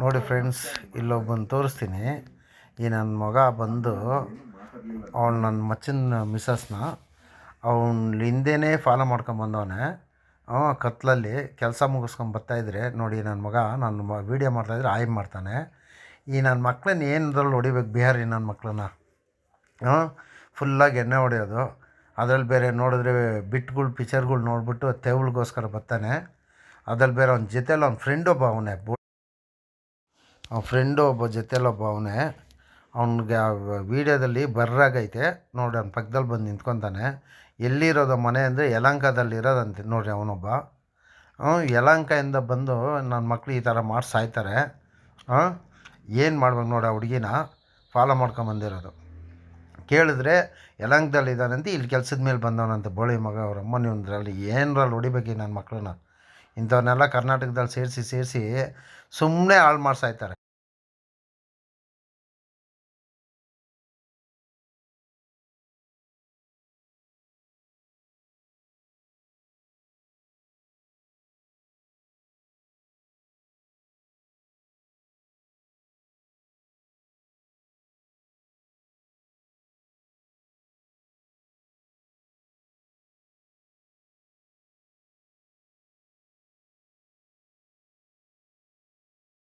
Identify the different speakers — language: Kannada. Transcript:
Speaker 1: ನೋಡಿ ಫ್ರೆಂಡ್ಸ್, ಇಲ್ಲೊಬ್ಬನ ತೋರಿಸ್ತೀನಿ. ಈ ನನ್ನ ಮಗ ಬಂದು ಅವಳು ನನ್ನ ಮಚ್ಚಿನ ಮಿಸ್ಸಸ್ನ ಅವನ ಹಿಂದೆನೇ ಫಾಲೋ ಮಾಡ್ಕೊಂಬಂದವನೆ. ಕತ್ಲಲ್ಲಿ ಕೆಲಸ ಮುಗಿಸ್ಕೊಂಡು ಬರ್ತಾಯಿದ್ರೆ ನೋಡಿ, ನನ್ನ ಮಗ ನನ್ನ ವೀಡಿಯೋ ಮಾಡ್ತಾಯಿದ್ರೆ ಆಯ್ ಮಾಡ್ತಾನೆ. ಈ ನನ್ನ ಮಕ್ಳನ್ನ ಏನದ್ರಲ್ಲಿ ಹೊಡಿಬೇಕು, ಬಿಹಾರಿ ನನ್ನ ಮಕ್ಳನ್ನ ಫುಲ್ಲಾಗಿ ಎಣ್ಣೆ ಹೊಡೆಯೋದು. ಅದರಲ್ಲಿ ಬೇರೆ ನೋಡಿದ್ರೆ ಬಿಟ್ಗಳು ಪಿಕ್ಚರ್ಗಳು ನೋಡಿಬಿಟ್ಟು ತೆವಳಿಗೋಸ್ಕರ ಬರ್ತಾನೆ. ಅದ್ರಲ್ಲಿ ಬೇರೆ ಅವ್ನ ಜೊತೆಲಿ ಅವ್ನ ಫ್ರೆಂಡ್ ಒಬ್ಬ ಅವನೇ, ಅವ್ನ ಫ್ರೆಂಡು ಒಬ್ಬ ಜೊತೆಲೊಬ್ಬ ಅವನೇ. ಅವ್ನಿಗೆ ಆ ವೀಡಿಯೋದಲ್ಲಿ ಬರ್ರಾಗೈತೆ ನೋಡಿ, ಅವ್ನ ಪಕ್ಕದಲ್ಲಿ ಬಂದು ನಿಂತ್ಕೊತಾನೆ. ಎಲ್ಲಿರೋದು ಮನೆ ಅಂದರೆ ಯಲಹಂಕದಲ್ಲಿ ಇರೋದಂತೆ ನೋಡಿರಿ ಅವನೊಬ್ಬ. ಯಲಹಂಕದಿಂದ ಬಂದು ನನ್ನ ಮಕ್ಳು ಈ ಥರ ಮಾಡಿ ಸಾಯ್ತಾರೆ. ಏನು ಮಾಡ್ಬೇಕು ನೋಡಿ, ಆ ಹುಡುಗಿನ ಫಾಲೋ ಮಾಡ್ಕೊಂಬಂದಿರೋದು. ಕೇಳಿದ್ರೆ ಯಲಹಂಕದಲ್ಲಿದ್ದಾನಂತೆ, ಇಲ್ಲಿ ಕೆಲ್ಸದ ಮೇಲೆ ಬಂದವನಂತೆ ಬೋಳಿ ಮಗ. ಅವ್ರ ಅಮ್ಮನ ಇವನ್ರಲ್ಲಿ ಏನರಲ್ಲಿ ಹೊಡಿಬೇಕು ನನ್ನ ಮಕ್ಳನ್ನ. ಇಂಥವನ್ನೆಲ್ಲ ಕರ್ನಾಟಕದಲ್ಲಿ ಸೇರಿಸಿ ಸುಮ್ಮನೆ ಹಾಳು ಮಾಡ್ಸಾಯ್ತಾರೆ.